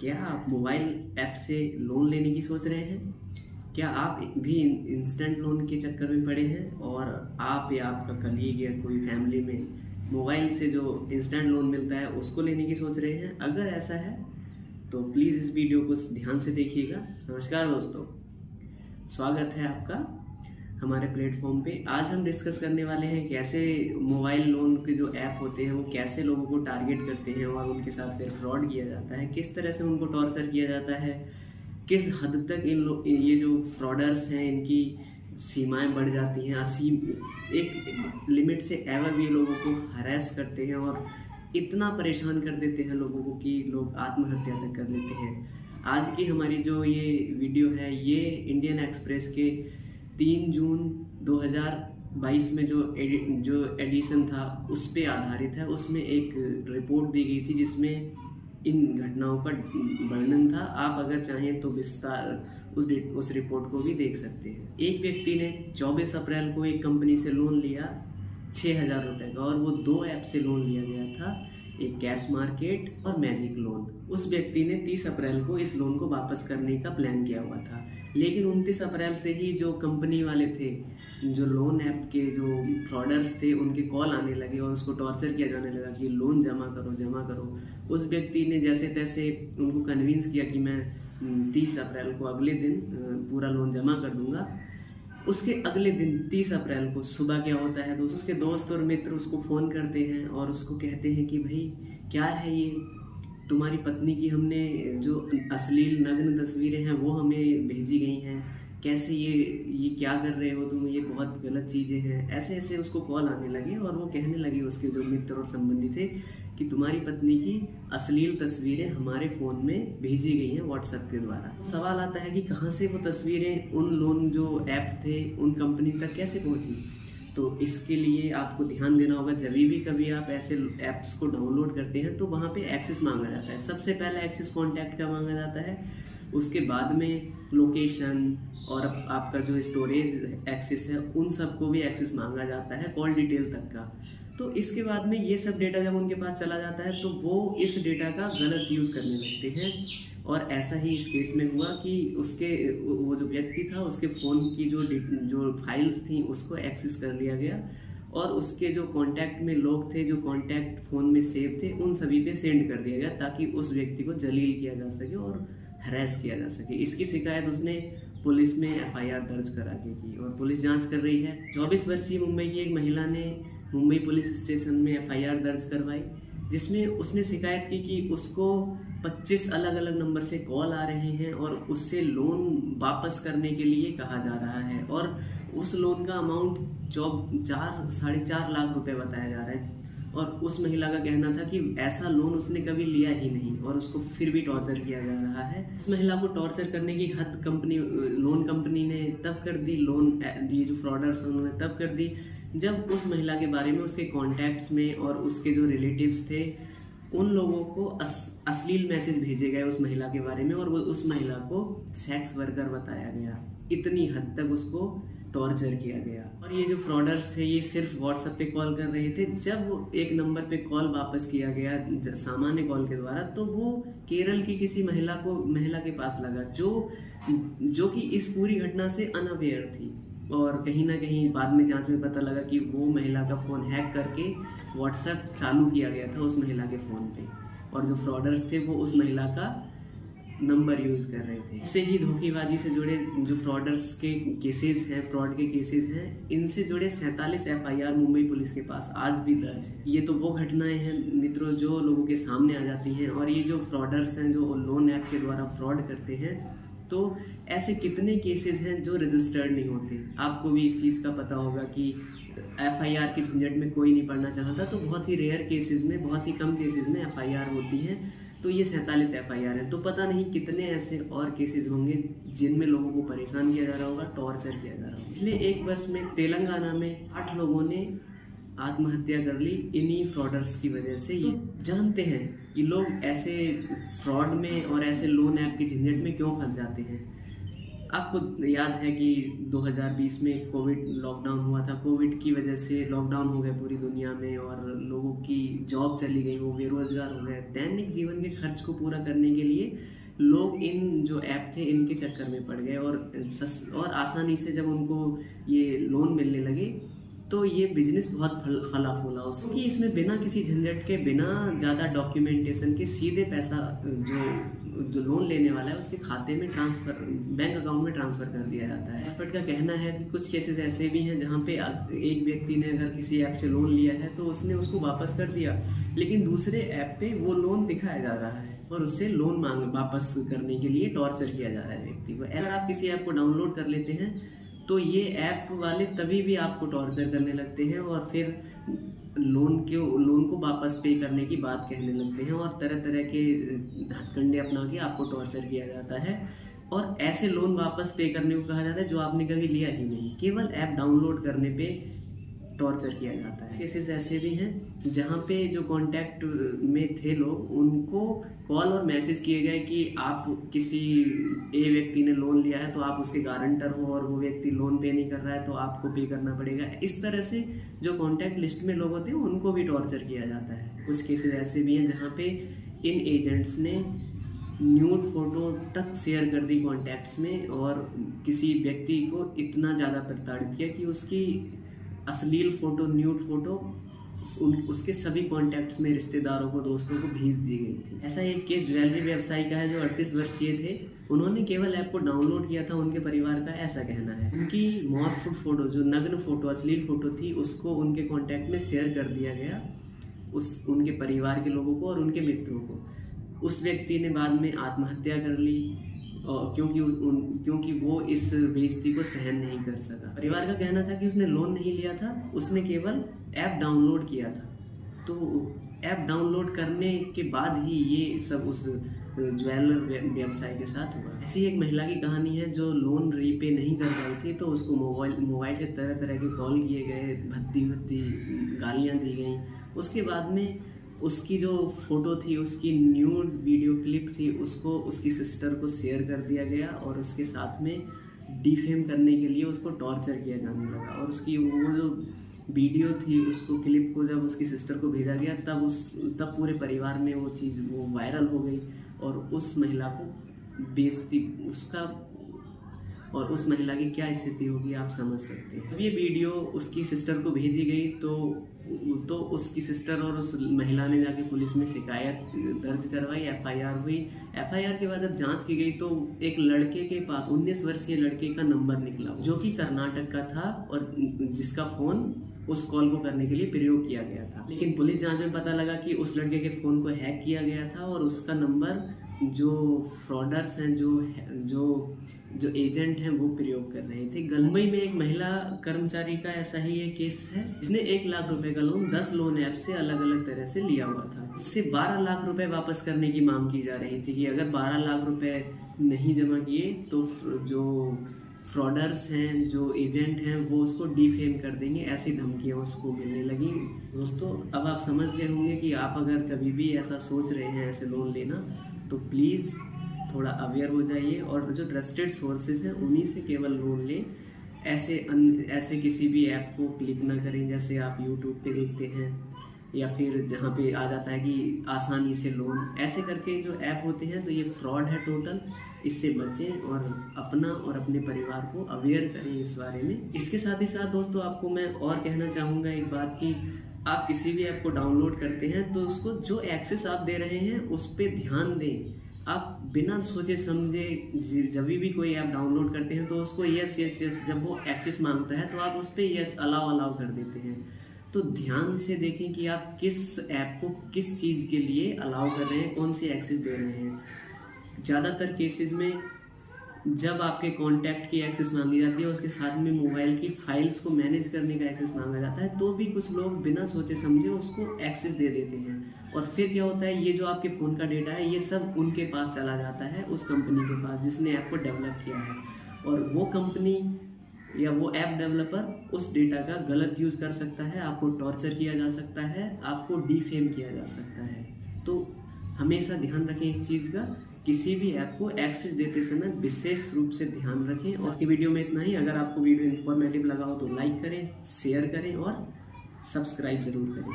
क्या आप mobile app से लोन लेने की सोच रहे हैं? क्या आप भी इंस्टेंट लोन के चक्कर में पड़े हैं और आप या आपका कलीग या कोई फैमिली में मोबाइल से जो इंस्टेंट लोन मिलता है उसको लेने की सोच रहे हैं? अगर ऐसा है तो प्लीज़ इस वीडियो को ध्यान से देखिएगा। नमस्कार दोस्तों, स्वागत है आपका हमारे प्लेटफॉर्म पे। आज हम डिस्कस करने वाले हैं कैसे मोबाइल लोन के जो ऐप होते हैं वो कैसे लोगों को टारगेट करते हैं और उनके साथ फिर फ्रॉड किया जाता है, किस तरह से उनको टॉर्चर किया जाता है, किस हद तक ये जो फ्रॉडर्स हैं इनकी सीमाएं बढ़ जाती हैं, एक लिमिट से एवर भी लोगों को हरास करते हैं और इतना परेशान कर देते हैं लोगों को कि लोग आत्महत्या तक कर लेते हैं। आज की हमारी जो ये वीडियो है ये इंडियन एक्सप्रेस के 3 जून 2022 में जो एडिशन था उस पे आधारित है। उसमें एक रिपोर्ट दी गई थी जिसमें इन घटनाओं का वर्णन था। आप अगर चाहें तो विस्तार उस रिपोर्ट को भी देख सकते हैं। एक व्यक्ति ने 24 अप्रैल को एक कंपनी से लोन लिया 6,000 रुपये का, और वो 2 ऐप से लोन लिया गया था, एक कैश मार्केट और मैजिक लोन। उस व्यक्ति ने 30 अप्रैल को इस लोन को वापस करने का प्लान किया हुआ था, लेकिन 29 अप्रैल से ही जो कंपनी वाले थे, जो लोन ऐप के जो फ्रॉडर्स थे, उनके कॉल आने लगे और उसको टॉर्चर किया जाने लगा कि लोन जमा करो जमा करो। उस व्यक्ति ने जैसे तैसे उनको कन्विंस किया कि मैं 30 अप्रैल को अगले दिन पूरा लोन जमा कर दूंगा। उसके अगले दिन 30 अप्रैल को सुबह क्या होता है, तो उसके दोस्त और मित्र उसको फ़ोन करते हैं और उसको कहते हैं कि भाई क्या है ये, तुम्हारी पत्नी की हमने जो अश्लील नग्न तस्वीरें हैं वो हमें भेजी गई हैं, कैसे ये क्या कर रहे हो तुम, ये बहुत गलत चीज़ें हैं। ऐसे ऐसे उसको कॉल आने लगे और वो कहने लगे उसके जो मित्र और संबंधी थे कि तुम्हारी पत्नी की अश्लील तस्वीरें हमारे फ़ोन में भेजी गई हैं व्हाट्सएप के द्वारा। सवाल आता है कि कहाँ से वो तस्वीरें उन लोन जो ऐप थे उन कंपनी तक कैसे पहुँची। तो इसके लिए आपको ध्यान देना होगा, जब भी कभी आप ऐसे ऐप्स को डाउनलोड करते हैं तो वहाँ पे एक्सेस मांगा जाता है। सबसे पहले एक्सेस कॉन्टैक्ट का मांगा जाता है, उसके बाद में लोकेशन और आपका जो स्टोरेज एक्सेस है उन सबको भी एक्सेस मांगा जाता है, कॉल डिटेल तक का। तो इसके बाद में ये सब डेटा जब उनके पास चला जाता है तो वो इस डेटा का गलत यूज़ करने लगते हैं। और ऐसा ही इस केस में हुआ कि वो जो व्यक्ति था उसके फ़ोन की जो फाइल्स थी उसको एक्सेस कर लिया गया और उसके जो कांटेक्ट में लोग थे, जो कांटेक्ट फ़ोन में सेव थे, उन सभी पे सेंड कर दिया गया ताकि उस व्यक्ति को जलील किया जा सके और हरास किया जा सके। इसकी शिकायत उसने पुलिस में FIR दर्ज करा के की और पुलिस जांच कर रही है। 24 वर्षीय मुंबई की एक महिला ने मुंबई पुलिस स्टेशन में FIR दर्ज करवाई, जिसमें उसने शिकायत की कि उसको 25 अलग अलग नंबर से कॉल आ रहे हैं और उससे लोन वापस करने के लिए कहा जा रहा है और उस लोन का अमाउंट 4.5 लाख रुपए बताया जा रहा है। और उस महिला का कहना था कि ऐसा लोन उसने कभी लिया ही नहीं और उसको फिर भी टॉर्चर किया जा रहा है। उस महिला को टॉर्चर करने की हद लोन कंपनी ने तब कर दी, ये जो फ्रॉडर्स उन्होंने तब कर दी जब उस महिला के बारे में उसके कॉन्टैक्ट्स में और उसके जो रिलेटिव्स थे उन लोगों को अश्लील मैसेज भेजे गए उस महिला के बारे में और उस महिला को सेक्स वर्कर बताया गया। इतनी हद तक उसको टॉर्चर किया गया। और ये जो फ्रॉडर्स थे ये सिर्फ व्हाट्सएप पे कॉल कर रहे थे। जब वो एक नंबर पे कॉल वापस किया गया सामान्य कॉल के द्वारा, तो वो केरल की किसी महिला के पास लगा जो कि इस पूरी घटना से अनअवेयर थी। और कहीं ना कहीं बाद में जांच में पता लगा कि वो महिला का फ़ोन हैक करके व्हाट्सएप चालू किया गया था उस महिला के फ़ोन पे, और जो फ्रॉडर्स थे वो उस महिला का नंबर यूज़ कर रहे थे। इससे ही धोखेबाजी से जुड़े जो फ्रॉडर्स के केसेस हैं, फ्रॉड के केसेस हैं, इनसे जुड़े 47 FIR मुंबई पुलिस के पास आज भी दर्ज है। ये तो वो घटनाएं हैं मित्रों जो लोगों के सामने आ जाती हैं। और ये जो फ्रॉडर्स हैं जो लोन ऐप के द्वारा फ्रॉड करते हैं, तो ऐसे कितने केसेस हैं जो रजिस्टर्ड नहीं होते। आपको भी इस चीज़ का पता होगा कि FIR के झंझट में कोई नहीं पढ़ना चाहता, तो बहुत ही रेयर केसेस में, बहुत ही कम केसेस में FIR होती है। तो ये 47 FIR है, तो पता नहीं कितने ऐसे और केसेस होंगे जिनमें लोगों को परेशान किया जा रहा होगा, टॉर्चर किया जा रहा होगा। इसलिए एक वर्ष में तेलंगाना में 8 लोगों ने आत्महत्या कर ली इन्हीं फ्रॉडर्स की वजह से। ये जानते हैं कि लोग ऐसे फ्रॉड में और ऐसे लोन ऐप के झंझट में क्यों फंस जाते हैं। आपको याद है कि 2020 में कोविड लॉकडाउन हुआ था। कोविड की वजह से लॉकडाउन हो गए पूरी दुनिया में और लोगों की जॉब चली गई, वो बेरोजगार हो गए। दैनिक जीवन के खर्च को पूरा करने के लिए लोग इन जो ऐप थे इनके चक्कर में पड़ गए और आसानी से जब उनको ये लोन मिलने लगे तो ये बिजनेस बहुत फला फूला। उसकी इसमें बिना किसी झंझट के, बिना ज़्यादा डॉक्यूमेंटेशन के सीधे पैसा जो लोन लेने वाला है उसके खाते में ट्रांसफ़र, बैंक अकाउंट में ट्रांसफ़र कर दिया जाता है। एक्सपर्ट का कहना है कि कुछ केसेस ऐसे भी हैं जहाँ पे एक व्यक्ति ने अगर किसी ऐप से लोन लिया है तो उसने उसको वापस कर दिया, लेकिन दूसरे ऐप पे वो लोन दिखाया जा रहा है और उससे लोन वापस करने के लिए टॉर्चर किया जा रहा है व्यक्ति को। अगर आप किसी ऐप को डाउनलोड कर लेते हैं तो ये ऐप वाले तभी भी आपको टॉर्चर करने लगते हैं और फिर लोन को वापस पे करने की बात कहने लगते हैं और तरह तरह के हथकंडे अपना के आपको टॉर्चर किया जाता है और ऐसे लोन वापस पे करने को कहा जाता है जो आपने कभी लिया ही नहीं, केवल ऐप डाउनलोड करने पे टॉर्चर किया जाता है। केसेस ऐसे भी हैं जहाँ पे जो कांटेक्ट में थे लोग उनको कॉल और मैसेज किए गए कि आप किसी ए व्यक्ति ने लोन लिया है तो आप उसके गारंटर हो और वो व्यक्ति लोन पे नहीं कर रहा है तो आपको पे करना पड़ेगा। इस तरह से जो कांटेक्ट लिस्ट में लोग होते हैं उनको भी टॉर्चर किया जाता है। कुछ केसेस ऐसे भी हैं जहाँ पे इन एजेंट्स ने न्यूड फोटो तक शेयर कर दी कॉन्टैक्ट्स में और किसी व्यक्ति को इतना ज़्यादा प्रताड़ित किया कि उसकी अश्लील फोटो, न्यूड फोटो उसके सभी कॉन्टैक्ट्स में रिश्तेदारों को, दोस्तों को भेज दी गई थी। ऐसा एक केस ज्वेलरी व्यवसायी का है जो 38 वर्षीय थे। उन्होंने केवल ऐप को डाउनलोड किया था, उनके परिवार का ऐसा कहना है। उनकी मॉर्फ्ड फोटो, जो नग्न फोटो, अश्लील फोटो थी, उसको उनके कॉन्टैक्ट में शेयर कर दिया गया उनके परिवार के लोगों को और उनके मित्रों को। उस व्यक्ति ने बाद में आत्महत्या कर ली क्योंकि वो इस बेइज्जती को सहन नहीं कर सका। परिवार का कहना था कि उसने लोन नहीं लिया था, उसने केवल ऐप डाउनलोड किया था। तो ऐप डाउनलोड करने के बाद ही ये सब उस ज्वेलर व्यवसाय के साथ हुआ। ऐसी एक महिला की कहानी है जो लोन रीपे नहीं कर पाई थी तो उसको मोबाइल से तरह तरह के कॉल किए गए, भद्दी गालियाँ दी गई। उसके बाद में उसकी जो फोटो थी, उसकी न्यूड वीडियो क्लिप थी, उसको उसकी सिस्टर को शेयर कर दिया गया और उसके साथ में डिफेम करने के लिए उसको टॉर्चर किया जाने लगा। और उसकी वो जो वीडियो थी, उसको क्लिप को जब उसकी सिस्टर को भेजा गया तब पूरे परिवार में वो चीज़ वो वायरल हो गई और उस महिला को बेइज्जती और उस महिला की क्या स्थिति होगी आप समझ सकते हैं। जब ये वीडियो उसकी सिस्टर को भेजी गई तो उसकी सिस्टर और उस महिला ने जाके पुलिस में शिकायत दर्ज करवाई, एफआईआर हुई। एफआईआर के बाद जब जांच की गई तो एक लड़के के पास 19 वर्षीय लड़के का नंबर निकला जो कि कर्नाटक का था और जिसका फ़ोन उस कॉल को करने के लिए प्रयोग किया गया था। लेकिन पुलिस जांच में पता लगा कि उस लड़के के फ़ोन को हैक किया गया था और उसका नंबर जो फ्रॉडर्स हैं, जो एजेंट हैं, वो प्रयोग कर रहे थे। मुंबई में एक महिला कर्मचारी का ऐसा ही एक केस है जिसने 1 लाख रुपए का लोन 10 लोन ऐप से अलग अलग तरह से लिया हुआ था। इससे 12 लाख रुपए वापस करने की मांग की जा रही थी कि अगर 12 लाख रुपए नहीं जमा किए तो जो फ्रॉडर्स हैं, जो एजेंट हैं, वो उसको डिफेम कर देंगे। ऐसी धमकियाँ उसको मिलने लगी। दोस्तों, अब आप समझ गए होंगे कि आप अगर कभी भी ऐसा सोच रहे हैं ऐसे लोन लेना तो प्लीज़ थोड़ा अवेयर हो जाइए और जो ट्रस्टेड सोर्सेज हैं उन्हीं से केवल लोन लें। ऐसे किसी भी ऐप को क्लिक ना करें जैसे आप यूट्यूब पे देखते हैं या फिर जहाँ पे आ जाता है कि आसानी से लोन, ऐसे करके जो ऐप होते हैं तो ये फ्रॉड है टोटल। इससे बचें और अपना और अपने परिवार को अवेयर करें इस बारे में। इसके साथ ही साथ दोस्तों आपको मैं और कहना चाहूँगा एक बात कि आप किसी भी ऐप को डाउनलोड करते हैं तो उसको जो एक्सेस आप दे रहे हैं उस पर ध्यान दें। आप बिना सोचे समझे जब भी कोई ऐप डाउनलोड करते हैं तो उसको यस जब वो एक्सेस मांगता है तो आप उस पर यस अलाउ कर देते हैं। तो ध्यान से देखें कि आप किस ऐप को किस चीज़ के लिए अलाउ कर रहे हैं, कौन सी एक्सेस दे रहे हैं। ज़्यादातर केसेस में जब आपके कॉन्टैक्ट की एक्सेस मांगी जाती है उसके साथ में मोबाइल की फाइल्स को मैनेज करने का एक्सेस मांगा जाता है तो भी कुछ लोग बिना सोचे समझे उसको एक्सेस दे देते हैं और फिर क्या होता है, ये जो आपके फ़ोन का डेटा है ये सब उनके पास चला जाता है, उस कंपनी के पास जिसने ऐप को डेवलप किया है। और वो कंपनी या वो ऐप डेवलपर उस डेटा का गलत यूज़ कर सकता है, आपको टॉर्चर किया जा सकता है, आपको डिफेम किया जा सकता है। तो हमेशा ध्यान रखें इस चीज़ का किसी भी ऐप को एक्सेस देते समय विशेष रूप से ध्यान रखें। और आज की वीडियो में इतना ही। अगर आपको वीडियो इन्फॉर्मेटिव लगा हो तो लाइक करें, शेयर करें और सब्सक्राइब जरूर करें।